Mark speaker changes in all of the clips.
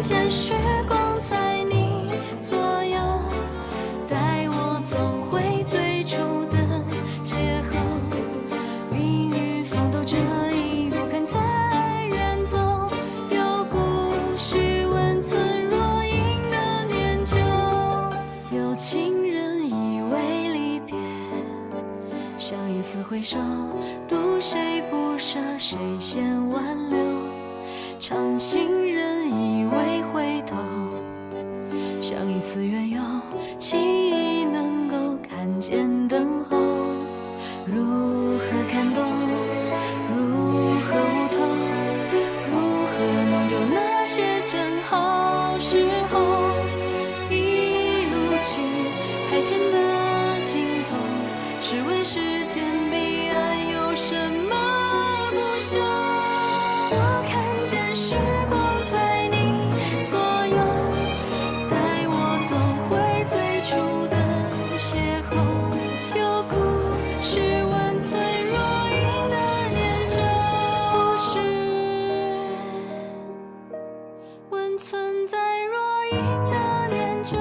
Speaker 1: 见时光在你左右，带我走回最初的邂逅。云与风都这一不肯再远走，有故事温存若隐的念旧。有情人以为离别，像一次回首，渡谁不舍，谁先挽留？长情人以为回头，像一次远游，轻易能够看见等候。如何看懂，如何悟透，如何弄丢那些正好时候？一路去海天的尽头，试问世间彼岸有什么不朽？我看见时光在你左右，带我走回最初的邂逅。有故事温存若隐的念旧，故事温存在若隐的念旧。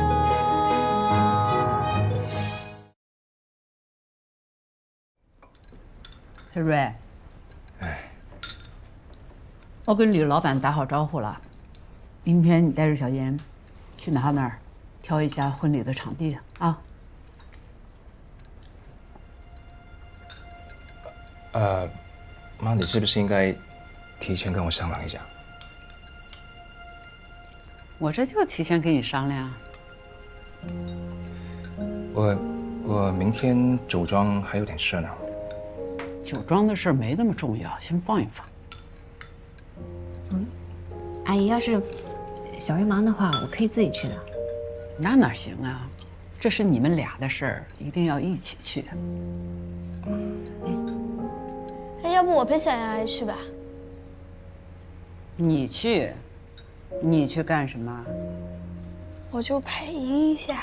Speaker 2: 小瑞，我跟吕老板打好招呼了，明天你带着小妍去他那儿挑一下婚礼的场地啊。
Speaker 3: 妈，你是不是应该提前跟我商量一下？
Speaker 2: 我这就提前跟你商量。
Speaker 3: 我明天酒庄还有点事呢。
Speaker 2: 酒庄的事没那么重要，先放一放。
Speaker 4: 阿姨，要是小瑞忙的话，我可以自己去的。
Speaker 2: 那哪行啊？这是你们俩的事儿，一定要一起去。
Speaker 5: 哎，要不我陪小杨阿姨去吧？
Speaker 2: 你去？你去干什么？
Speaker 5: 我就陪一下。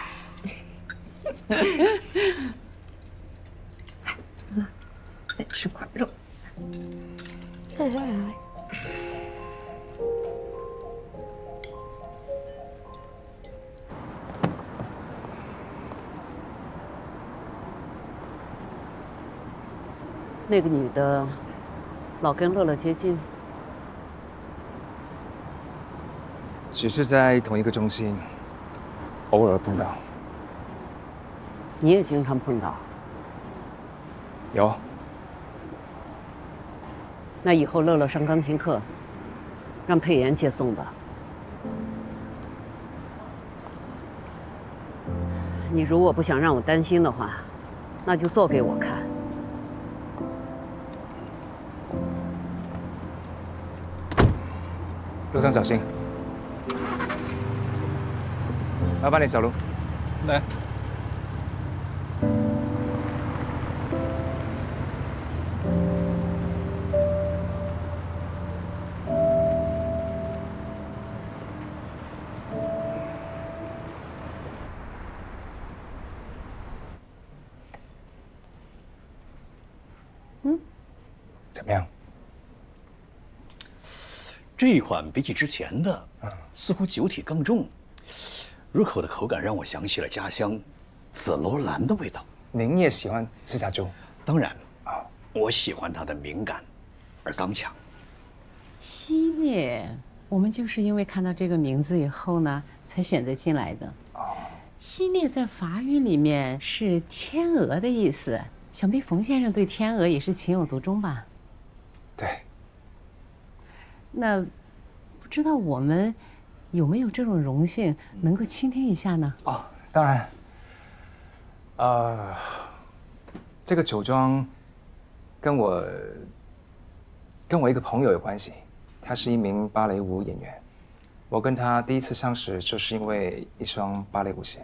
Speaker 4: 再吃块肉。
Speaker 5: 谢谢小杨阿姨。
Speaker 2: 那个女的老跟乐乐接近，
Speaker 3: 只是在同一个中心，偶尔碰到。
Speaker 2: 你也经常碰到。
Speaker 3: 有。
Speaker 2: 那以后乐乐上钢琴课，让佩妍接送吧。你如果不想让我担心的话，那就做给我看。
Speaker 3: 路上小心。麻烦你走路。
Speaker 6: 来。
Speaker 3: 怎么样？
Speaker 6: 这一款比起之前的，似乎酒体更重，入口的口感让我想起了家乡紫罗兰的味道。
Speaker 3: 您也喜欢赤霞珠？
Speaker 6: 当然啊，我喜欢它的敏感而刚强。
Speaker 2: 希涅，我们就是因为看到这个名字以后呢，才选择进来的。希涅在法语里面是天鹅的意思，想必冯先生对天鹅也是情有独钟吧？
Speaker 3: 对。
Speaker 2: 那不知道我们有没有这种荣幸能够倾听一下呢？
Speaker 3: 哦，当然。这个酒庄跟我一个朋友有关系，他是一名芭蕾舞演员。我跟他第一次相识就是因为一双芭蕾舞鞋。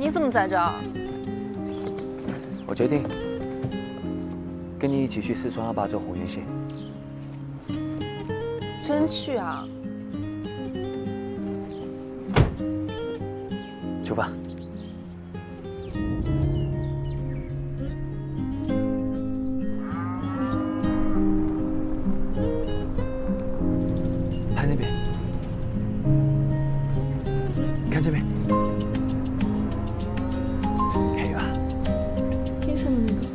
Speaker 5: 你怎么在这儿？
Speaker 7: 我决定跟你一起去四川288州红原县。
Speaker 5: 真去啊？
Speaker 7: 出发。拍那边，看这边，可以吧？
Speaker 5: 天上的那个。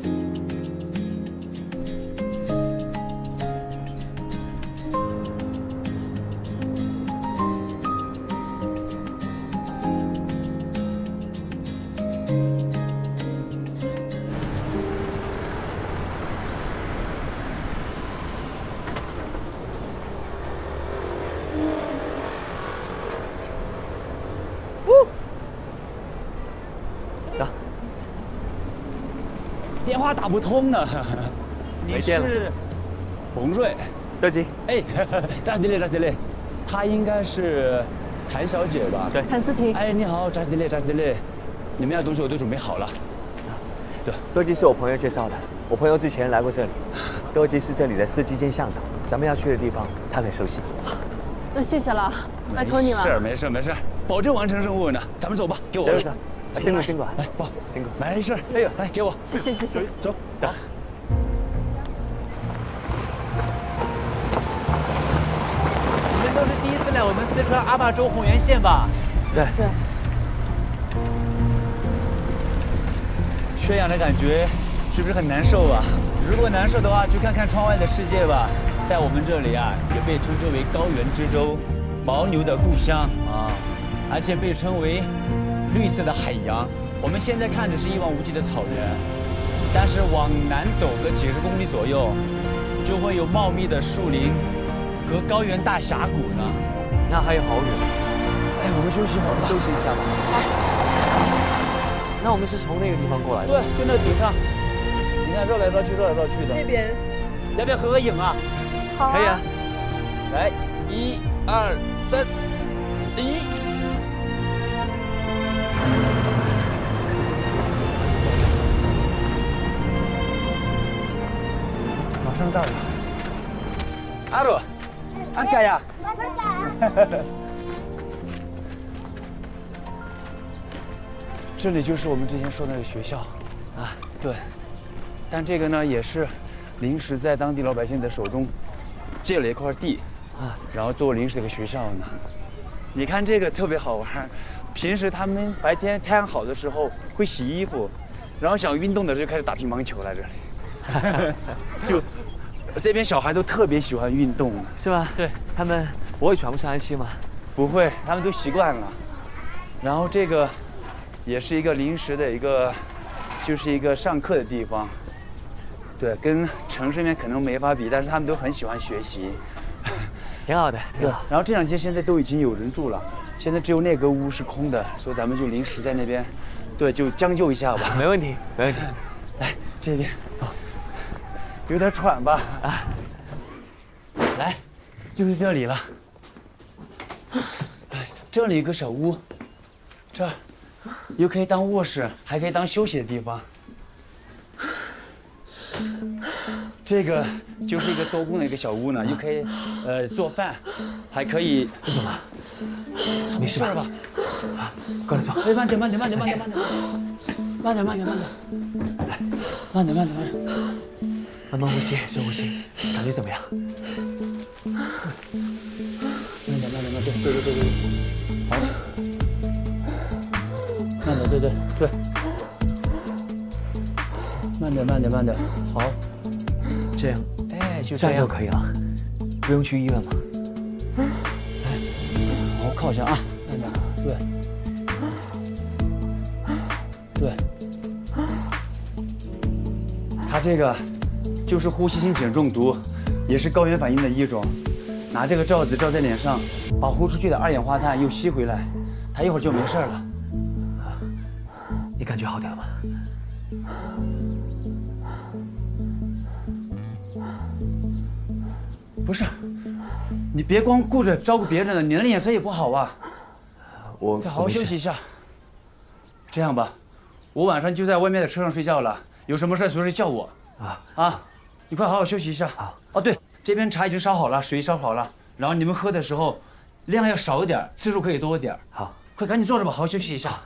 Speaker 7: 走。
Speaker 8: 电话打不通呢。你
Speaker 7: 没电了
Speaker 8: 是冯瑞？
Speaker 7: 德基，
Speaker 8: 哎，扎西迪勒，扎西迪勒，她应该是谭小姐吧？
Speaker 7: 对
Speaker 5: 谭思婷。
Speaker 8: 哎，你好，扎西迪勒，扎西迪勒，你们要的东西我都准备好了。对，
Speaker 7: 德基是我朋友介绍的，我朋友之前来过这里。德基是这里的司机兼向导，咱们要去的地方他很熟悉。
Speaker 5: 那谢谢了，拜托你了。
Speaker 8: 是，没事没事，保证完成任务呢。咱们走吧，给我。
Speaker 7: 走。辛苦辛苦，
Speaker 8: 来，抱，
Speaker 7: 辛苦。
Speaker 8: 没事。哎呦，来给我。
Speaker 5: 谢谢谢谢。
Speaker 8: 走。
Speaker 9: 你们都是第一次来我们四川阿坝州红原县吧？
Speaker 7: 对。
Speaker 8: 缺氧的感觉是不是很难受啊？如果难受的话，去看看窗外的世界吧。在我们这里啊，也被称之为高原之州，牦牛的故乡啊，而且被称为绿色的海洋。我们现在看着是一望无际的草原，但是往南走个几十公里左右，就会有茂密的树林和高原大峡谷呢。
Speaker 7: 那还有好远。
Speaker 8: 哎，我们休息会儿吧，
Speaker 7: 休息一下吧。那我们是从那个地方过来的。
Speaker 8: 对，就那个顶上。你看绕来绕去，绕来绕去的。
Speaker 5: 那边。
Speaker 8: 要不要合个影啊？
Speaker 5: 好啊。
Speaker 7: 可以啊。
Speaker 8: 来，1、2、3，1。马上到了。阿鲁，阿盖呀。这里就是我们之前说的那个学校，啊，对。但这个呢，也是临时在当地老百姓的手中借了一块地，啊，然后做临时的一个学校呢。你看这个特别好玩，平时他们白天太阳好的时候会洗衣服，然后想运动的就开始打乒乓球来这里。就这边小孩都特别喜欢运动，
Speaker 7: 是吗？
Speaker 8: 对，
Speaker 7: 他们不会喘不上来气吗？
Speaker 8: 不会，他们都习惯了。然后这个也是一个临时的一个，就是一个上课的地方。对，跟城市里面可能没法比，但是他们都很喜欢学习，
Speaker 7: 挺好的。
Speaker 8: 对，然后这两间现在都已经有人住了，现在只有那个屋是空的，所以咱们就临时在那边，对，就将就一下吧。
Speaker 7: 没问题，没问题。
Speaker 8: 来这边，有点喘吧？啊，来，就是这里了。这里有个小屋，这儿又可以当卧室，还可以当休息的地方。这个就是一个多功能的一个小屋呢，又可以做饭，还可以什么？
Speaker 7: 没事吧？
Speaker 8: 啊，
Speaker 7: 过来坐。
Speaker 8: 哎，慢点，慢点，慢点，慢点，慢点，慢点，慢点，慢点，来，慢点，慢点，慢点，
Speaker 7: 慢慢呼吸，深呼吸，感觉怎么样？
Speaker 8: 慢点，慢点，慢点，对对对对，好，慢点，对对对，慢点，慢点，慢点，好。
Speaker 7: 这样，
Speaker 8: 哎，就
Speaker 7: 这样就可以了，不用去医院吗？
Speaker 8: 来，好好靠一下啊，慢点，对，对，他这个就是呼吸性碱中毒，也是高原反应的一种。拿这个罩子罩在脸上，把呼出去的二氧化碳又吸回来，他一会儿就没事了。
Speaker 7: 你感觉好点了吗？
Speaker 8: 不是，你别光顾着照顾别人了，你的脸色也不好啊。
Speaker 7: 我
Speaker 8: 再好好休息一下。这样吧，我晚上就在外面的车上睡觉了，有什么事随时叫我。啊，你快好好休息一下。
Speaker 7: 好。
Speaker 8: 哦，对，这边茶已经烧好了，水烧好了，然后你们喝的时候量要少一点，次数可以多一点。
Speaker 7: 好，
Speaker 8: 快赶紧坐着吧，好好休息一下。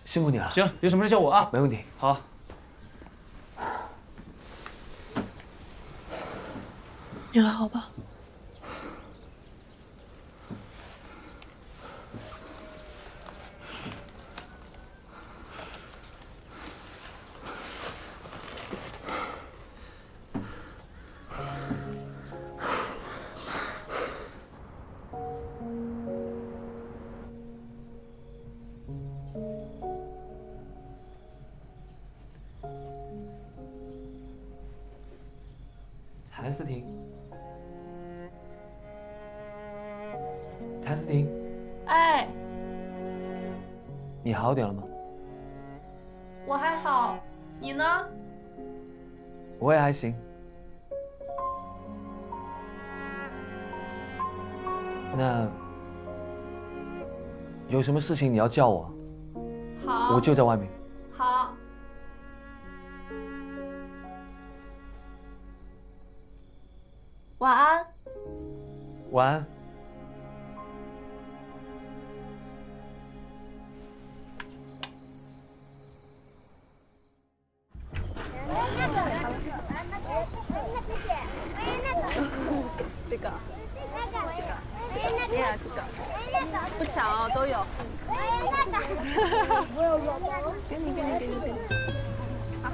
Speaker 7: 辛苦你了。
Speaker 8: 行，有什么事叫我啊。
Speaker 7: 没问题。
Speaker 8: 好。
Speaker 5: 你还好吧？
Speaker 7: 谭思婷，谭思婷，
Speaker 5: 哎，
Speaker 7: 你好点了吗？
Speaker 5: 我还好，你呢？
Speaker 7: 我也还行。那有什么事情你要叫我，
Speaker 5: 好，
Speaker 7: 我就在外面。
Speaker 5: 好。晚安。
Speaker 7: 晚安。
Speaker 5: 这个，这个，不抢哦，都有。给你。啊，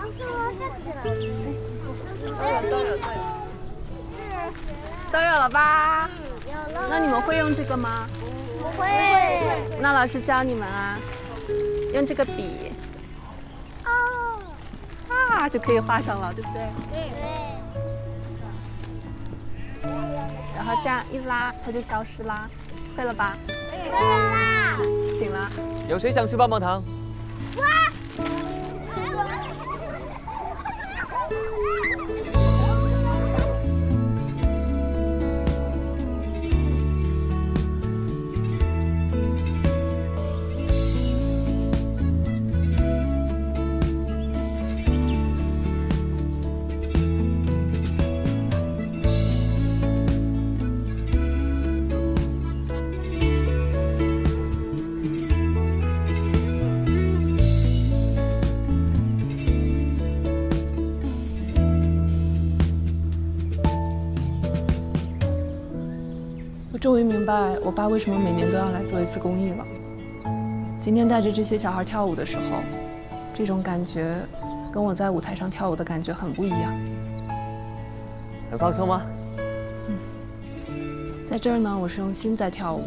Speaker 5: 都有了吧？那你们会用这个吗？
Speaker 10: 不会。
Speaker 5: 那老师教你们啊，用这个笔，就可以画上了，对不对？
Speaker 10: 对。
Speaker 5: 然后这样一拉，它就消失啦，会了吧？
Speaker 10: 会了啦。
Speaker 5: 行了。
Speaker 7: 有谁想吃棒棒糖？
Speaker 5: 我终于明白我爸为什么每年都要来做一次公益了。今天带着这些小孩跳舞的时候，这种感觉跟我在舞台上跳舞的感觉很不一样。
Speaker 7: 很放松吗？
Speaker 5: 在这儿呢，我是用心在跳舞。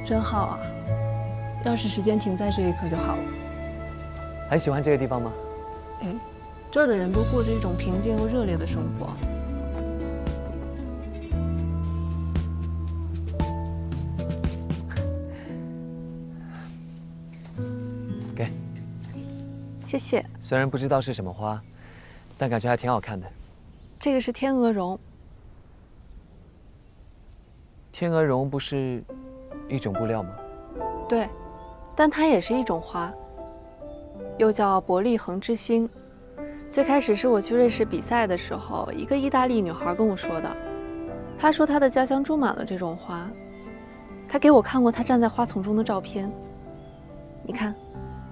Speaker 5: 真好啊！要是时间停在这一刻就好了。
Speaker 7: 还喜欢这个地方吗？
Speaker 5: 这儿的人都过着一种平静又热烈的生活。
Speaker 7: 给，
Speaker 5: 谢谢。
Speaker 7: 虽然不知道是什么花，但感觉还挺好看的。
Speaker 5: 这个是天鹅绒。
Speaker 7: 天鹅绒不是一种布料吗？
Speaker 5: 对，但它也是一种花，又叫伯利恒之星。最开始是我去瑞士比赛的时候，一个意大利女孩跟我说的。她说她的家乡种满了这种花，她给我看过她站在花丛中的照片。你看，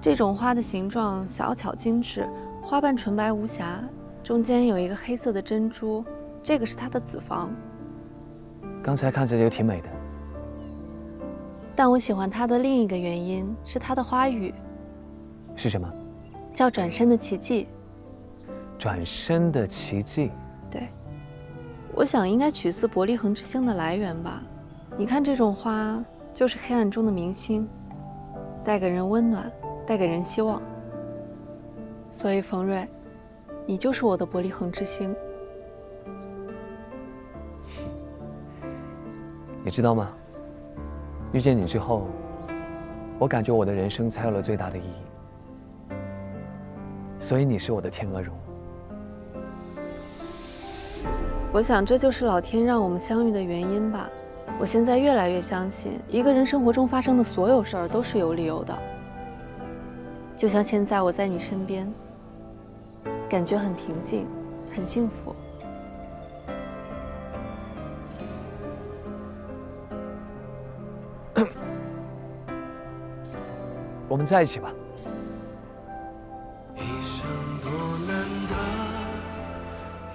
Speaker 5: 这种花的形状小巧精致，花瓣纯白无瑕，中间有一个黑色的珍珠，这个是它的子房。
Speaker 7: 刚才看着就挺美的。
Speaker 5: 但我喜欢它的另一个原因是它的花语。
Speaker 7: 是什么？
Speaker 5: 叫转身的奇迹。
Speaker 7: 转身的奇迹。
Speaker 5: 对，我想应该取自伯利恒之星的来源吧。你看这种花，就是黑暗中的明星，带给人温暖，带给人希望。所以冯瑞，你就是我的伯利恒之星。
Speaker 7: 你知道吗？遇见你之后，我感觉我的人生才有了最大的意义。所以你是我的天鹅绒。
Speaker 5: 我想这就是老天让我们相遇的原因吧。我现在越来越相信，一个人生活中发生的所有事儿都是有理由的。就像现在我在你身边，感觉很平静，很幸福。
Speaker 7: 我们在一起吧。
Speaker 11: 一生多难得，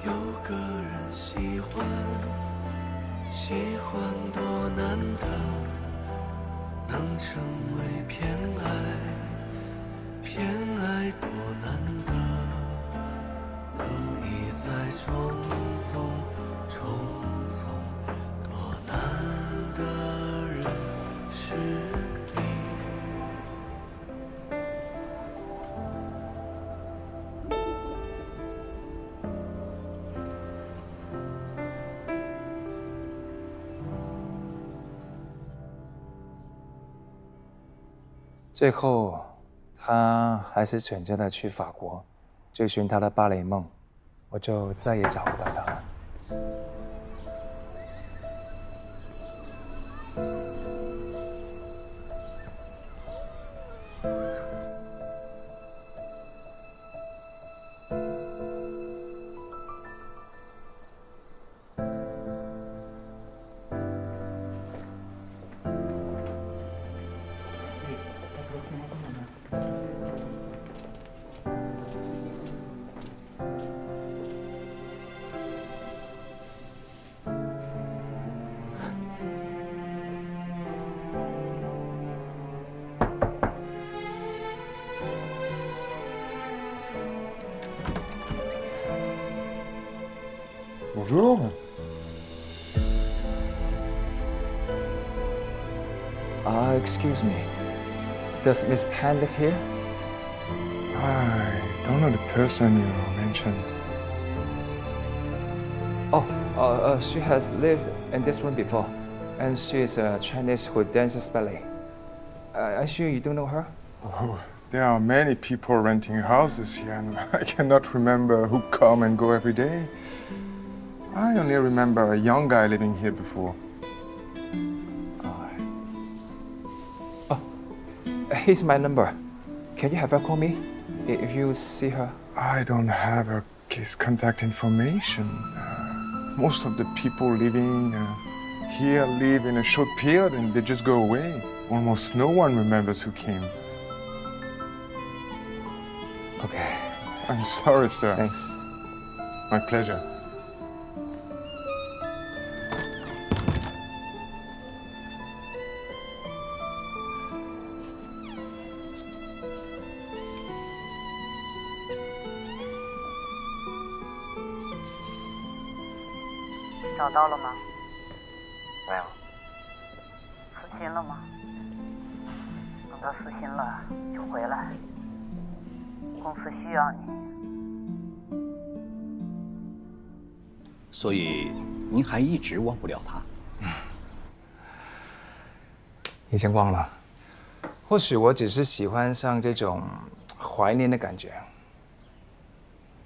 Speaker 11: 有个人喜欢，喜欢多难得，能成为偏爱，偏爱多难得，能一再重逢，重逢多难的人是你。
Speaker 3: 最后，他还是选择了去法国，追寻他的芭蕾梦，我就再也找不到他了。
Speaker 12: Bonjour.
Speaker 3: Excuse me. Does Miss Tan live here?
Speaker 12: I don't know the person you mentioned.
Speaker 3: Oh, she has lived in this one before, and she is a Chinese who dances ballet. Are you sure you don't know her?
Speaker 12: Oh, there are many people renting houses here, and I cannot remember who come and go every day. I only remember a young guy living here before.
Speaker 3: Here's my number. Can you have her call me if you see her?
Speaker 12: I don't have his contact information. Most of the people living here live in a short period and they just go away. Almost no one remembers who came.
Speaker 3: Okay.
Speaker 12: I'm sorry, sir.
Speaker 3: Thanks.
Speaker 12: My pleasure.
Speaker 13: 找到了吗？
Speaker 3: 没有。
Speaker 13: 死心了吗？等到死心了就回来，公司需要你。
Speaker 6: 所以您还一直忘不了他？
Speaker 3: 已经忘了。或许我只是喜欢上这种怀念的感觉。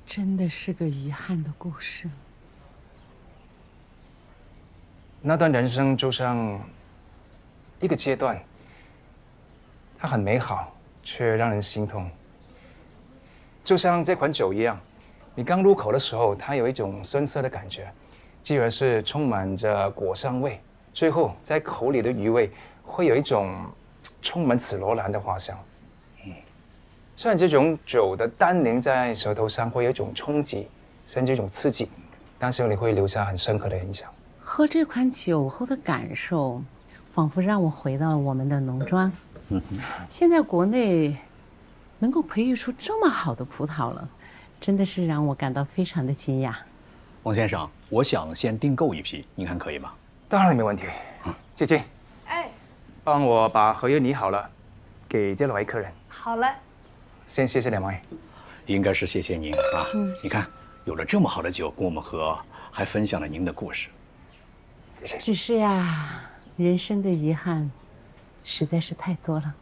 Speaker 2: 真的是个遗憾的故事。
Speaker 3: 那段人生就像一个阶段，它很美好，却让人心痛。就像这款酒一样，你刚入口的时候，它有一种酸涩的感觉，继而是充满着果香味，最后在口里的余味会有一种充满紫罗兰的花香。虽然这种酒的单宁在舌头上会有一种冲击，甚至一种刺激，但是你会留下很深刻的印象。
Speaker 2: 喝这款酒后的感受，仿佛让我回到了我们的农庄。现在国内能够培育出这么好的葡萄了，真的是让我感到非常的惊讶。
Speaker 6: 王先生，我想先订购一批，您看可以吗？
Speaker 3: 当然没问题。姐姐，
Speaker 10: 哎，
Speaker 3: 帮我把合约拟好了，给这2位客人。
Speaker 10: 好嘞。
Speaker 3: 先谢谢2位。
Speaker 6: 应该是谢谢您啊！你看，有了这么好的酒供我们喝，还分享了您的故事。
Speaker 2: 只是呀，人生的遗憾实在是太多了。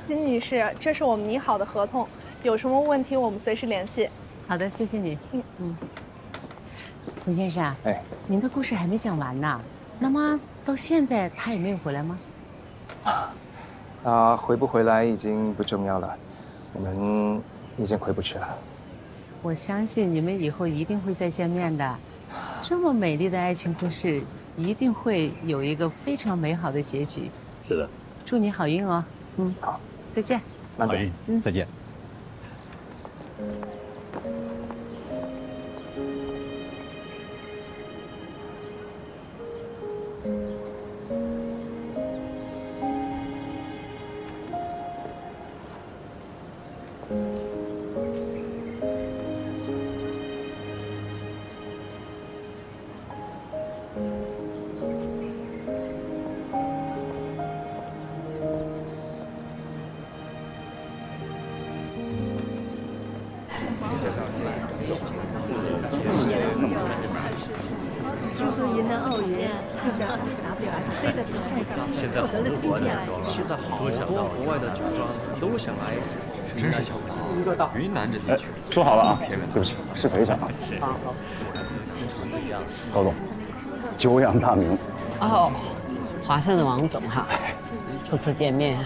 Speaker 10: 金女士，这是我们拟好的合同，有什么问题我们随时联系。
Speaker 2: 好的，谢谢你。福先生，您的故事还没讲完呢。那么到现在他也没有回来吗？
Speaker 3: 回不回来已经不重要了，我们已经回不去了。
Speaker 2: 我相信你们以后一定会再见面的。这么美丽的爱情故事，一定会有一个非常美好的结局。
Speaker 6: 是的，
Speaker 2: 祝你好运哦。
Speaker 3: 好，
Speaker 2: 再见。
Speaker 6: 好运，再见。
Speaker 14: 听说云南奥运会在 WSC 的比赛上获得了金奖。
Speaker 15: 现在好多国外的酒庄都想来云南小吃。云南这地区，
Speaker 6: 说好了啊，对不起，失陪一下啊。
Speaker 2: 好。
Speaker 6: 高总，久仰大名。
Speaker 2: 哦，华灿的王总哈，初次见面。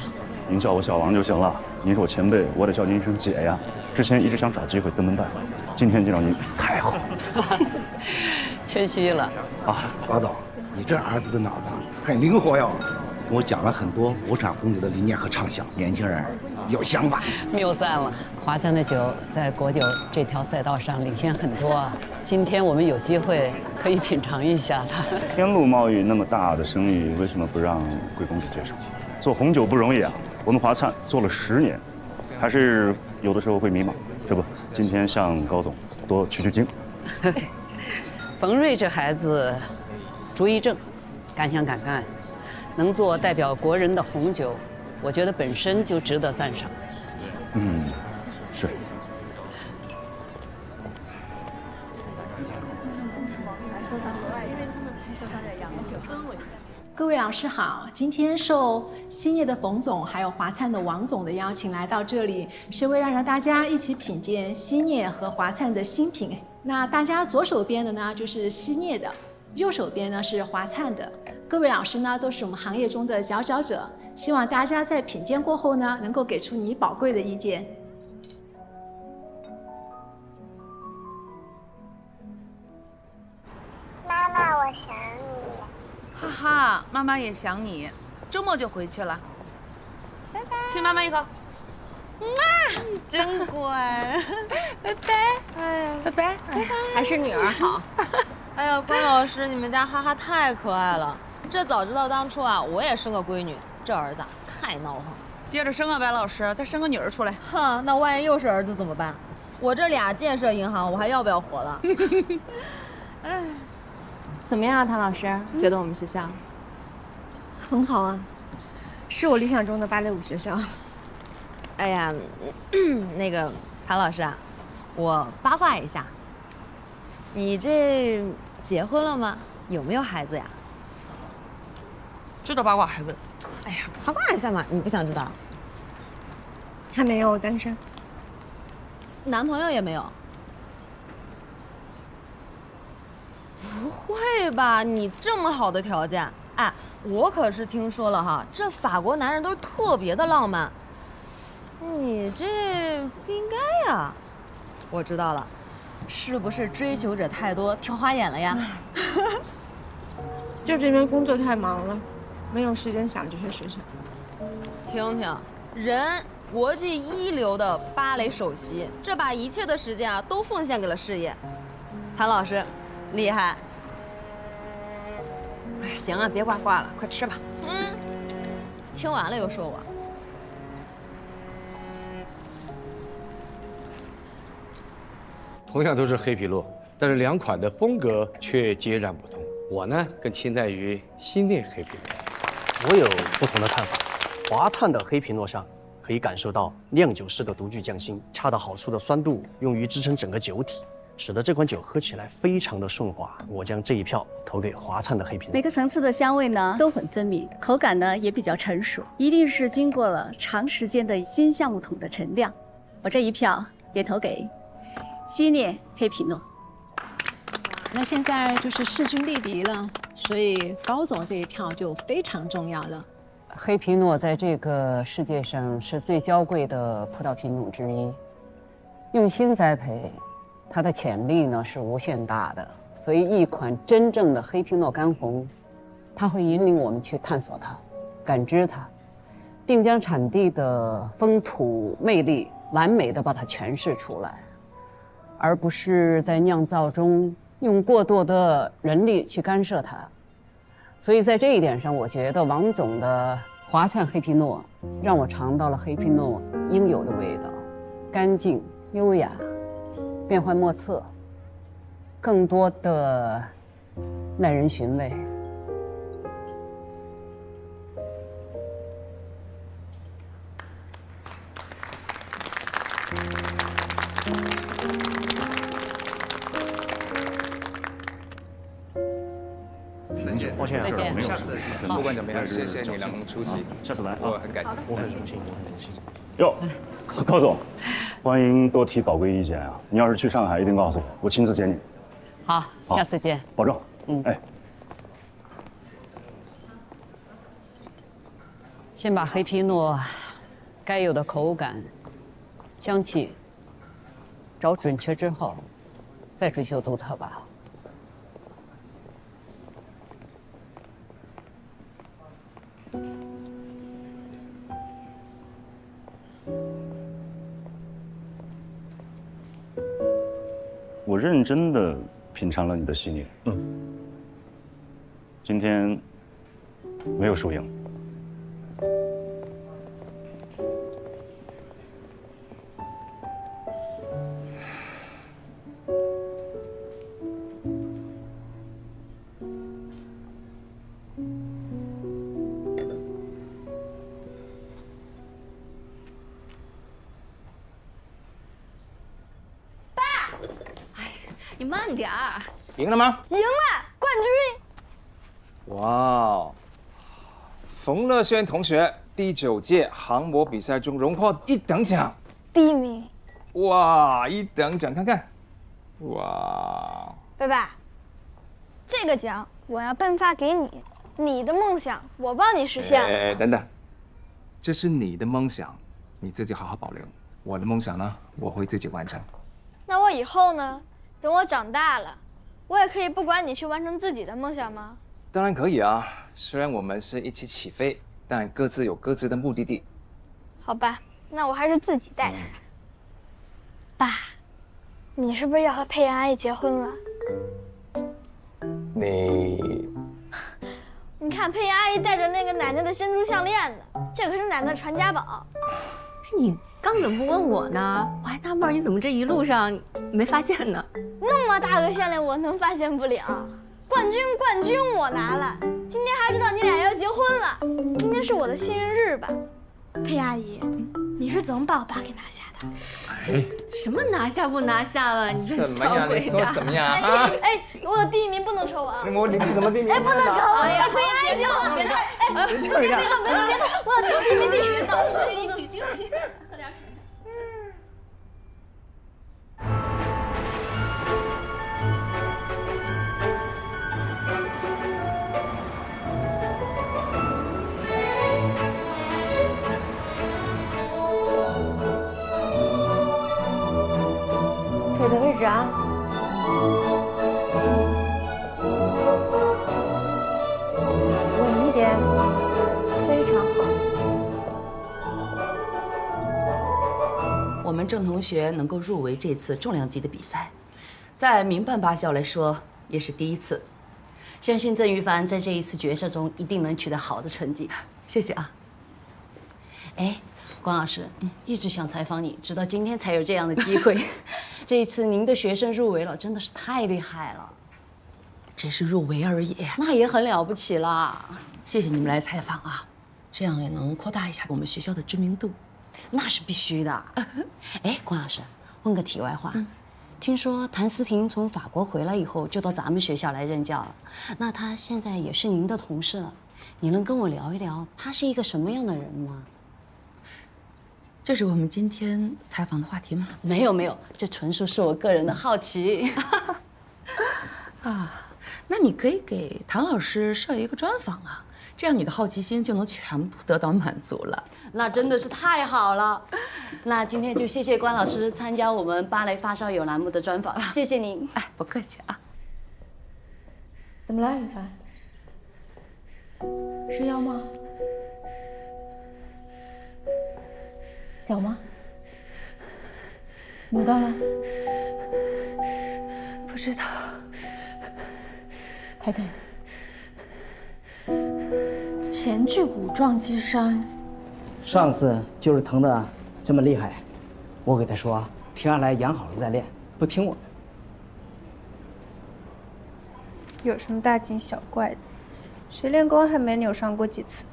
Speaker 6: 您叫我小王就行了。您是我前辈，我得叫您一声姐呀。之前一直想找机会登门拜访，今天见到您太好了。
Speaker 2: 谦虚了
Speaker 16: 啊，高总，你这儿子的脑子很灵活哟，跟我讲了很多国产红酒的理念和畅想，年轻人有想法。
Speaker 2: 谬赞了，华灿的酒在国酒这条赛道上领先很多啊。今天我们有机会可以品尝一下了。
Speaker 6: 天路贸易那么大的生意，为什么不让贵公子接手？做红酒不容易啊，我们华灿做了10年，还是有的时候会迷茫。这不，今天向高总多取取经。
Speaker 2: 冯瑞这孩子主意正，敢想敢干，能做代表国人的红酒，我觉得本身就值得赞赏。
Speaker 6: 是。
Speaker 10: 各位老师好，今天受兴业的冯总还有华灿的王总的邀请来到这里，是为了让大家一起品鉴兴业和华灿的新品。那大家左手边的呢就是兴业的，右手边呢是华灿的。各位老师呢都是我们行业中的佼佼者，希望大家在品鉴过后呢能够给出你宝贵的意见。
Speaker 17: 妈妈，我想你。
Speaker 18: 哈哈，妈妈也想你，周末就回去了。拜拜，亲妈妈一口。
Speaker 19: 真乖，
Speaker 18: 拜拜，
Speaker 19: 哎呀，
Speaker 18: 拜拜，拜拜，
Speaker 19: 还是女儿好。哎呀，关老师，你们家哈哈太可爱了。这早知道当初啊，我也生个闺女。这儿子太孬横，
Speaker 18: 接着生啊，白老师，再生个女儿出来。
Speaker 19: 哈，那万一又是儿子怎么办？我这俩建设银行，我还要不要活了？
Speaker 14: 哎，怎么样啊，谭老师？觉得我们学校
Speaker 4: 很好啊，
Speaker 14: 是我理想中的芭蕾舞学校。
Speaker 19: 哎呀，那个谭老师啊，我八卦一下，你这结婚了吗？有没有孩子呀？
Speaker 18: 知道八卦还问？
Speaker 19: 哎呀，八卦一下嘛，你不想知道？
Speaker 14: 还没有，我单身。
Speaker 19: 男朋友也没有？不会吧？你这么好的条件，哎，我可是听说了哈，这法国男人都是特别的浪漫。你这不应该呀！我知道了，是不是追求者太多，挑花眼了呀？
Speaker 14: 就这边工作太忙了，没有时间想这些事情。
Speaker 19: 听听，人国际一流的芭蕾首席，这把一切的时间啊都奉献给了事业。谭老师，厉害！
Speaker 14: 哎，行啊，别呱呱了，快吃吧。
Speaker 19: 听完了又说我。
Speaker 15: 同样都是黑皮诺，但是两款的风格却截然不同。我呢更倾向于新内黑皮诺。
Speaker 20: 我有不同的看法。华灿的黑皮诺上可以感受到酿酒师的独具匠心，恰到好处的酸度用于支撑整个酒体，使得这款酒喝起来非常的顺滑。我将这一票投给华灿的黑皮诺。
Speaker 21: 每个层次的香味呢都很分明，口感呢也比较成熟，一定是经过了长时间的新橡木桶的陈酿。我这一票也投给西涅黑皮诺。
Speaker 10: 那现在就是势均力敌了，所以高总这一票就非常重要了。
Speaker 2: 黑皮诺在这个世界上是最娇贵的葡萄品种之一，用心栽培，它的潜力呢是无限大的。所以，一款真正的黑皮诺干红，它会引领我们去探索它、感知它，并将产地的风土魅力完美的把它诠释出来，而不是在酿造中用过多的人力去干涉它。所以在这一点上，我觉得王总的华灿黑皮诺让我尝到了黑皮诺应有的味道，干净、优雅、变幻莫测，更多的耐人寻味。
Speaker 7: 抱歉，
Speaker 2: 再见，
Speaker 3: 没有
Speaker 2: 下次
Speaker 3: 不管怎么样，谢谢你能出席，
Speaker 6: 下次来啊，
Speaker 3: 我很感激，
Speaker 6: 我很荣幸，哟，高总，欢迎多提宝贵意见啊！你要是去上海，一定告诉我，我亲自接你。
Speaker 2: 好，下次见，
Speaker 6: 保重。哎，
Speaker 2: 先把黑皮诺该有的口感、香气找准确之后，再追求独特吧。
Speaker 6: 我认真的品尝了你的细腻。今天没有输赢。
Speaker 19: 你慢点儿。
Speaker 3: 赢了吗？
Speaker 19: 赢了，冠军！
Speaker 3: 哇，冯乐轩同学第9届航模比赛中荣获1等奖，
Speaker 1: 第1名。
Speaker 3: 哇，1等奖，看看，哇！
Speaker 1: 爸爸，这个奖我要颁发给你，你的梦想我帮你实现了。
Speaker 3: 哎，等等，这是你的梦想，你自己好好保留。我的梦想呢，我会自己完成。
Speaker 1: 那我以后呢？等我长大了，我也可以不管你去完成自己的梦想吗？
Speaker 3: 当然可以啊，虽然我们是一起起飞，但各自有各自的目的地。
Speaker 1: 好吧，那我还是自己带他。爸，你是不是要和佩妍阿姨结婚了？你看佩妍阿姨戴着那个奶奶的珍珠项链呢，这可是奶奶的传家宝。
Speaker 19: 你刚怎么不问我呢？我还纳闷你怎么这一路上没发现呢？
Speaker 1: 那么大个项链我能发现不了？冠军我拿了，今天还知道你俩要结婚了。今天是我的幸运日吧？佩阿姨，你是怎么把我爸给拿下的？
Speaker 19: 什么拿下不拿下了？你这
Speaker 3: 什么呀？你说什么呀？
Speaker 1: 哎，我有第1名不能抽啊！
Speaker 3: 你怎么第1名？
Speaker 1: 哎，不能抽！佩阿姨，别动！哎，别动！我有第1名，别动！一起，喝点水。
Speaker 21: 腿的位置啊，稳一点，非常好。
Speaker 18: 我们郑同学能够入围这次重量级的比赛，在民办八校来说也是第1次。相信郑于凡在这一次决赛中一定能取得好的成绩。谢谢啊。哎，关老师，一直想采访你，直到今天才有这样的机会。这一次您的学生入围了，真的是太厉害了。只是入围而已，那也很了不起啦。谢谢你们来采访啊，这样也能扩大一下我们学校的知名度。那是必须的。哎，关老师，问个题外话，听说谭思婷从法国回来以后就到咱们学校来任教了，那她现在也是您的同事了，你能跟我聊一聊她是一个什么样的人吗？这是我们今天采访的话题吗？没有，这纯属是我个人的好奇。啊，那你可以给谭老师设一个专访啊，这样你的好奇心就能全部得到满足了。
Speaker 19: 那真的是太好了。那今天就谢谢关老师参加我们芭蕾发烧友栏目的专访，谢谢您。
Speaker 18: 哎，不客气啊。
Speaker 10: 怎么了，雨凡？吃药吗？脚吗？扭到了？
Speaker 1: 不知道。
Speaker 10: 还疼？前距骨撞击伤。
Speaker 9: 上次就是疼的这么厉害，我给他说停下来养好了再练，不听我的。
Speaker 22: 有什么大惊小怪的？谁练功还没扭伤过几次？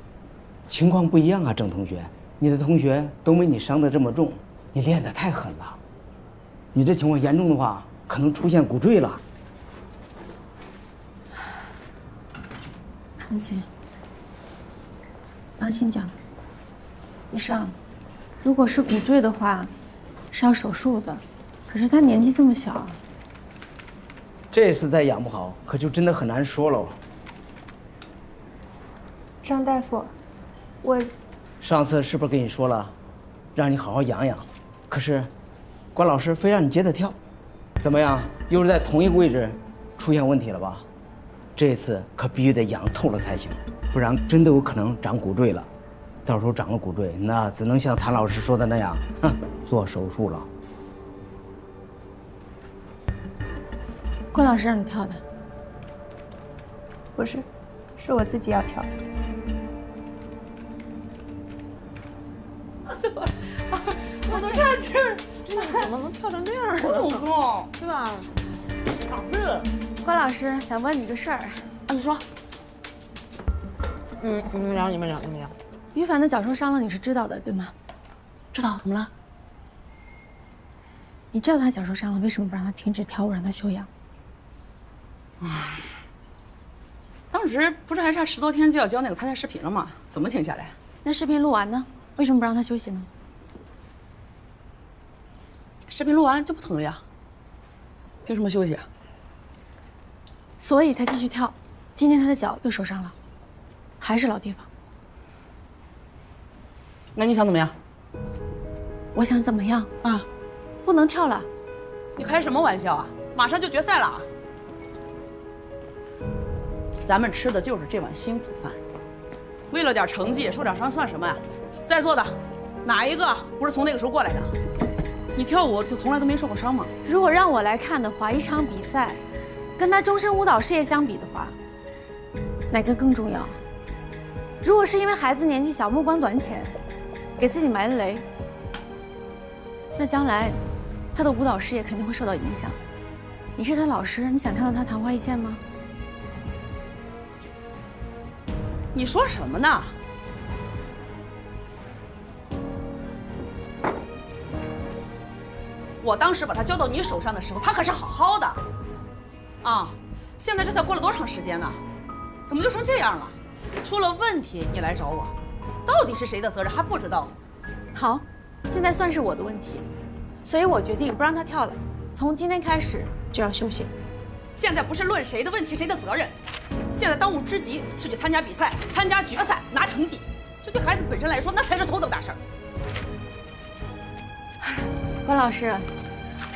Speaker 9: 情况不一样啊，郑同学，你的同学都没你伤得这么重，你练得太狠了。你这情况严重的话，可能出现骨坠了。
Speaker 10: 长青，郎心讲，医生，如果是骨坠的话，是要手术的。可是他年纪这么小，
Speaker 9: 这次再养不好，可就真的很难说喽。
Speaker 22: 张大夫，我
Speaker 9: 上次是不是跟你说了，让你好好养养？可是，关老师非让你接着跳，怎么样？又是在同一个位置出现问题了吧？这次可必须得养透了才行，不然真的有可能长骨坠了。到时候长了骨坠，那只能像谭老师说的那样，做手术了。
Speaker 10: 关老师让你跳的？
Speaker 22: 不是，是我自己要跳的。
Speaker 19: 我都岔气儿，这你怎么能跳成这样呢？对吧？老师，
Speaker 10: 关老师想问你个事儿。
Speaker 19: 你说。你们聊。
Speaker 10: 于凡的脚受伤了，你是知道的，对吗？
Speaker 19: 知道，怎么了？
Speaker 10: 你知道他脚受伤了，为什么不让他停止跳舞，让他休养？
Speaker 18: 当时不是还差10多天就要交那个参赛视频了吗？怎么停下来？
Speaker 10: 那视频录完呢？为什么不让他休息呢？
Speaker 18: 视频录完就不疼了呀，凭什么休息啊？
Speaker 10: 所以他继续跳。今天他的脚又受伤了，还是老地方。
Speaker 18: 那你想怎么样？
Speaker 10: 我想怎么样啊？不能跳了。
Speaker 18: 你开什么玩笑啊？马上就决赛了啊！咱们吃的就是这碗辛苦饭，为了点成绩受点伤算什么呀？在座的哪一个不是从那个时候过来的？你跳舞就从来都没受过伤吗？
Speaker 10: 如果让我来看的话，一场比赛跟他终身舞蹈事业相比的话，哪个更重要？如果是因为孩子年纪小、目光短浅，给自己埋了雷，那将来他的舞蹈事业肯定会受到影响。你是他老师，你想看到他昙花一现吗？
Speaker 18: 你说什么呢？我当时把他交到你手上的时候，他可是好好的，啊，现在这才过了多长时间呢？怎么就成这样了？出了问题你来找我，到底是谁的责任还不知道？
Speaker 10: 好，现在算是我的问题，所以我决定不让他跳了，从今天开始就要休息。
Speaker 18: 现在不是论谁的问题谁的责任，现在当务之急是去参加比赛、参加决赛、拿成绩，这对孩子本身来说那才是头等大事儿。
Speaker 10: 关老师，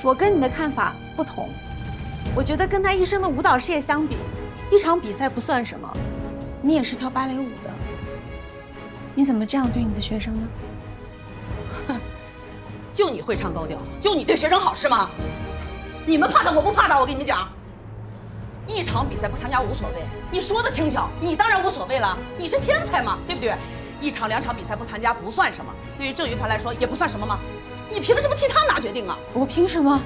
Speaker 10: 我跟你的看法不同。我觉得跟他一生的舞蹈事业相比，一场比赛不算什么。你也是跳芭蕾舞的，你怎么这样对你的学生呢？
Speaker 18: 哼，就你会唱高调，就你对学生好是吗？你们怕他，我不怕他。我跟你们讲，一场比赛不参加无所谓，你说的轻巧，你当然无所谓了。你是天才嘛，对不对？1场2场比赛不参加不算什么，对于郑于凡来说也不算什么吗？你凭什么替他拿决定啊？
Speaker 10: 我凭什么？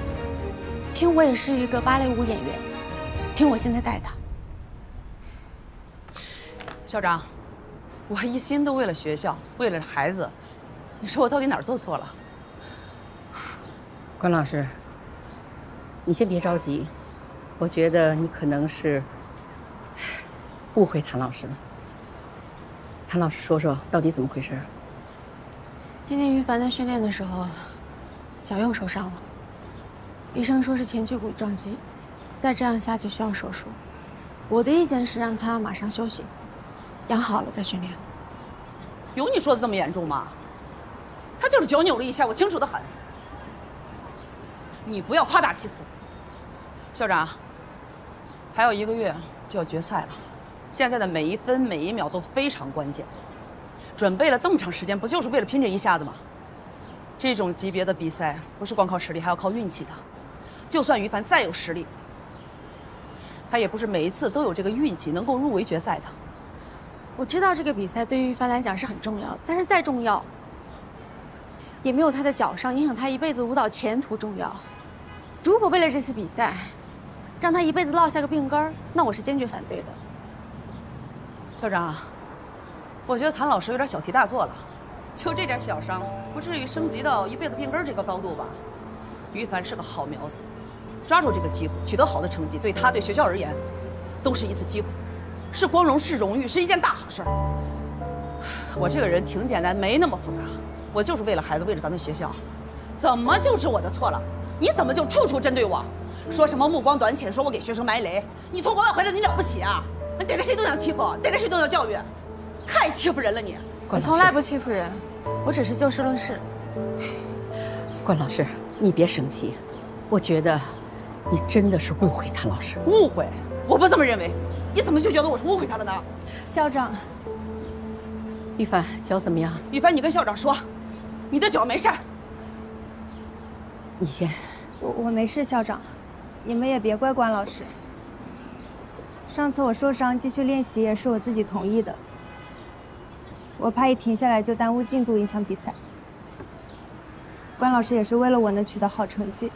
Speaker 10: 凭我也是一个芭蕾舞演员，凭我现在带他。
Speaker 18: 校长，我一心都为了学校，为了孩子，你说我到底哪儿做错了？
Speaker 2: 关老师，你先别着急，我觉得你可能是误会谭老师了。谭老师说说到底怎么回事？
Speaker 10: 今天于凡在训练的时候，脚又受伤了，医生说是前距骨撞击，再这样下去需要手术。
Speaker 5: 我的意见是让他马上休息，养好了再训练。
Speaker 18: 有你说的这么严重吗？他就是脚扭了一下，我清楚的很。你不要夸大其词。校长，还有1个月就要决赛了，现在的每一分每一秒都非常关键。准备了这么长时间，不就是为了拼这一下子吗？这种级别的比赛不是光靠实力，还要靠运气的。就算于凡再有实力，他也不是每一次都有这个运气能够入围决赛的。
Speaker 5: 我知道这个比赛对于于凡来讲是很重要的，但是再重要，也没有他的脚伤影响他一辈子舞蹈前途重要。如果为了这次比赛，让他一辈子落下个病根儿，那我是坚决反对的。
Speaker 18: 校长，我觉得谭老师有点小题大做了，就这点小伤，不至于升级到一辈子病根这个高度吧？于凡是个好苗子，抓住这个机会，取得好的成绩，对他对学校而言，都是一次机会，是光荣，是荣誉，是一件大好事儿。我这个人挺简单，没那么复杂，我就是为了孩子，为了咱们学校，怎么就是我的错了？你怎么就处处针对我？说什么目光短浅，说我给学生埋雷？你从国外回来，你了不起啊？你逮着谁都想欺负，逮着谁都要教育，太欺负人了你！
Speaker 5: 我从来不欺负人，我只是就事论事。
Speaker 2: 关老师，你别生气，我觉得你真的是误会谭老师。
Speaker 18: 误会？我不这么认为。你怎么就觉得我是误会他了呢？
Speaker 5: 校长，
Speaker 2: 于凡脚怎么样？
Speaker 18: 于凡，你跟校长说，你的脚没事儿。
Speaker 2: 你先。
Speaker 22: 我没事，校长，你们也别怪关老师。上次我受伤继续练习也是我自己同意的，我怕一停下来就耽误进度，影响比赛。关老师也是为了我能取得好成绩，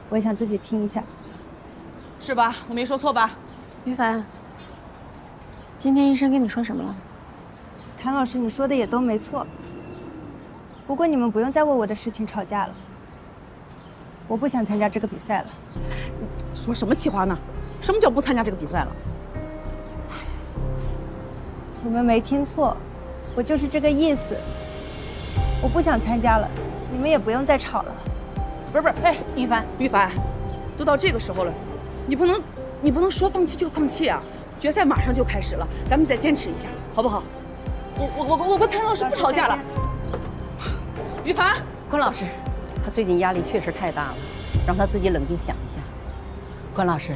Speaker 22: 我也想自己拼一下。
Speaker 18: 是吧？我没说错吧？
Speaker 5: 于凡，今天医生跟你说什么了？
Speaker 22: 谭老师，你说的也都没错。不过你们不用再为我的事情吵架了。我不想参加这个比赛了。
Speaker 18: 说什么气话呢？什么叫不参加这个比赛了？
Speaker 22: 你们没听错，我就是这个意思。我不想参加了，你们也不用再吵了。
Speaker 18: 不是，哎，于凡，都到这个时候了，你不能说放弃就放弃啊！决赛马上就开始了，咱们再坚持一下，好不好？我跟谭老师不吵架了。于凡，
Speaker 2: 关老师，他最近压力确实太大了，让他自己冷静想一下。关老师，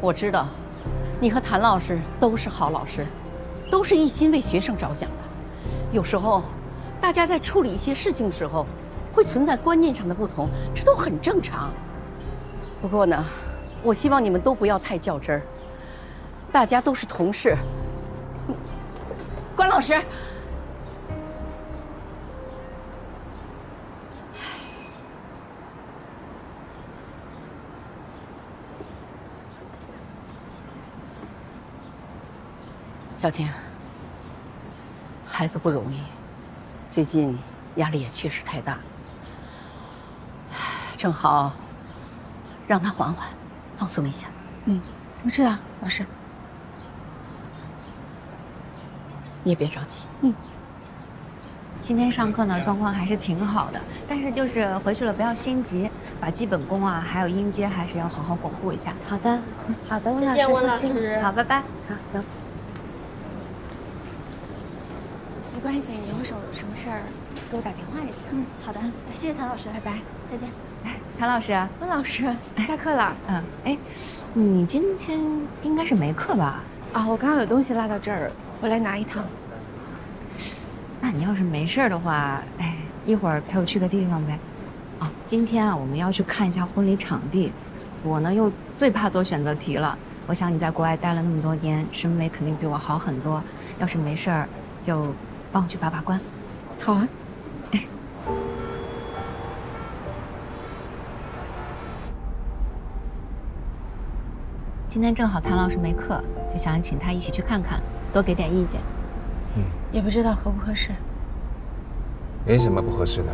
Speaker 2: 我知道，你和谭老师都是好老师，都是一心为学生着想的。有时候，大家在处理一些事情的时候，会存在观念上的不同，这都很正常。不过呢，我希望你们都不要太较真儿，大家都是同事。关老师。小晴，孩子不容易，最近压力也确实太大，正好让他缓缓，放松一下。
Speaker 5: 我知道，老师。
Speaker 2: 你也别着急。
Speaker 4: 今天上课呢，状况还是挺好的，但是就是回去了不要心急，把基本功啊，还有音阶还是要好好巩固一下。
Speaker 22: 好的，好的，温老师，
Speaker 5: 温老师，
Speaker 4: 好，拜拜。
Speaker 22: 好，走。
Speaker 5: 没关系，以后有什么事儿给我打电话也行。
Speaker 22: 好的，谢谢谭老师，
Speaker 5: 拜拜，
Speaker 22: 再见。
Speaker 4: 谭老师，
Speaker 5: 温老师，下课了。
Speaker 4: 哎，你今天应该是没课吧？
Speaker 5: 啊，我刚刚有东西落到这儿，回来拿一趟。
Speaker 4: 那你要是没事的话，哎，一会儿陪我去个地方呗。哦，今天啊，我们要去看一下婚礼场地。我呢又最怕做选择题了。我想你在国外待了那么多年，审美肯定比我好很多。要是没事儿，就帮我去把把关。
Speaker 5: 好啊。
Speaker 4: 今天正好谭老师没课，就想请他一起去看看，多给点意见。
Speaker 5: 也不知道合不合适。
Speaker 3: 没什么不合适的。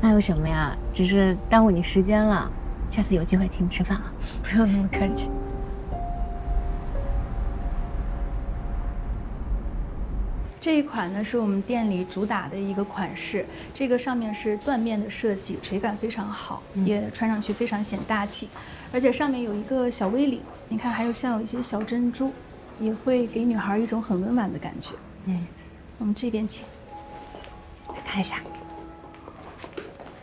Speaker 4: 那有什么呀？只是耽误你时间了。下次有机会请你吃饭啊。
Speaker 5: 不用那么客气。
Speaker 21: 这一款呢是我们店里主打的一个款式，这个上面是缎面的设计，垂感非常好，也穿上去非常显大气，而且上面有一个小 V 领，你看还有像有一些小珍珠，也会给女孩一种很温婉的感觉。我们这边请，
Speaker 4: 来看一下。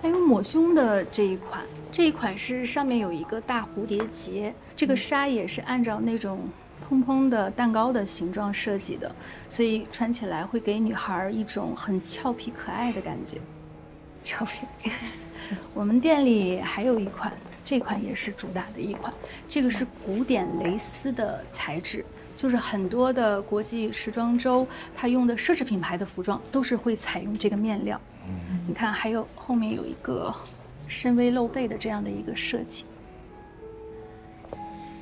Speaker 21: 还有抹胸的这一款，这一款是上面有一个大蝴蝶结，这个纱也是按照那种蓬蓬的蛋糕的形状设计的，所以穿起来会给女孩一种很俏皮可爱的感觉。
Speaker 4: 俏皮。
Speaker 21: 我们店里还有一款，这款也是主打的一款，这个是古典蕾丝的材质，就是很多的国际时装周，它用的奢侈品牌的服装都是会采用这个面料。你看，还有后面有一个深 V 露背的这样的一个设计。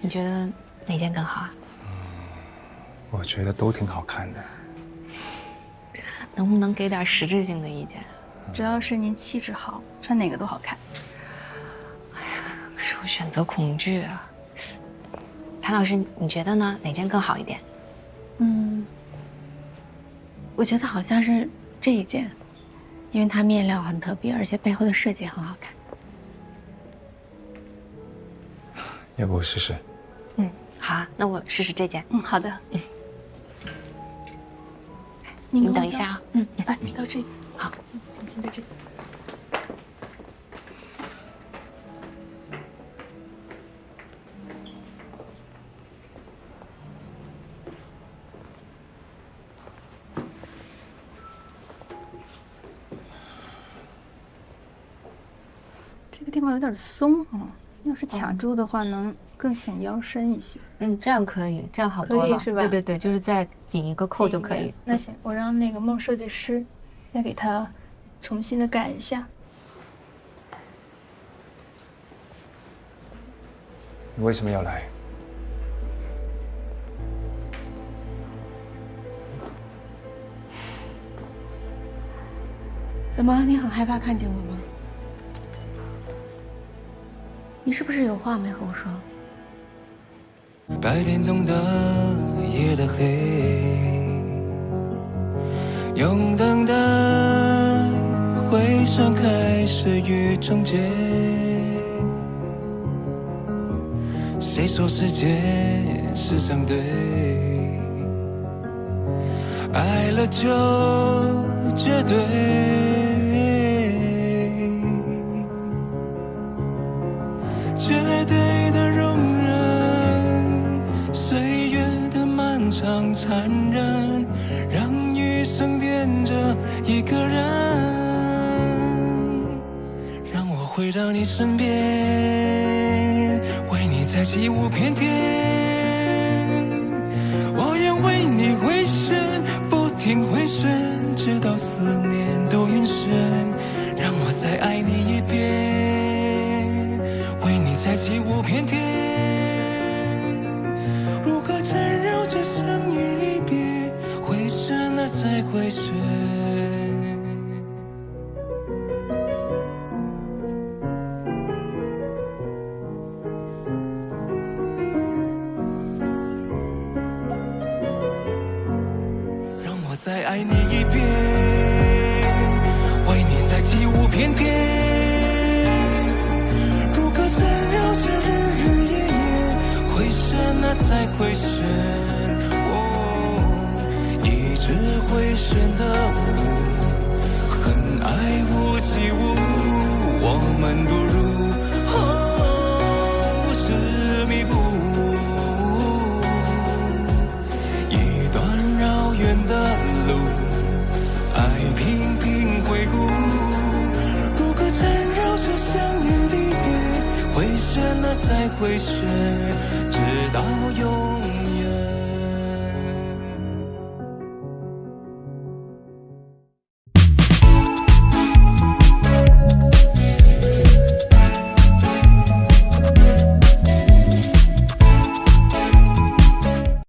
Speaker 4: 你觉得哪件更好啊？
Speaker 3: 我觉得都挺好看的。
Speaker 4: 能不能给点实质性的意见？
Speaker 21: 只要是您气质好，穿哪个都好看。
Speaker 4: 哎呀，可是我选择恐惧啊。谭老师，你觉得呢？哪件更好一点？
Speaker 22: 我觉得好像是这一件，因为它面料很特别，而且背后的设计很好看。
Speaker 3: 要不我试试？
Speaker 4: 好啊，那我试试这件。
Speaker 21: 好的。
Speaker 4: 你等一下啊。
Speaker 21: 来，你到这里。
Speaker 4: 好，
Speaker 21: 你先在这里。这个地方有点松啊，要是卡住的话，能更显腰身一些。
Speaker 4: 这样可以，这样好多了。
Speaker 21: 可以是吧？
Speaker 4: 对对对，就是再紧一个扣就可以。
Speaker 21: 那行，我让那个孟设计师再给他重新的改一下。
Speaker 3: 你为什么要来？
Speaker 22: 怎么，你很害怕看见我吗？你是不是有话没和我说？
Speaker 8: 白天懂得夜的黑，用等待回旋开始与终结。谁说时间是相对？爱了就绝对。绝对的容忍，岁月的漫长残忍，让余生恋着一个人，让我回到你身边，为你再起舞翩翩。我愿为你回旋，不停回旋，直到思念都晕眩，让我再爱你一遍。再起舞翩翩，如何缠绕着相遇离别，回旋了再回旋。让我再爱你一遍，为你再起舞翩翩。这日日夜夜回旋啊再回旋，一直回旋的舞，很爱无际无，我们不如执迷不悟。一段遥远的路，爱频频回顾，如何缠绕着相遇离别，回旋了再回旋，直到永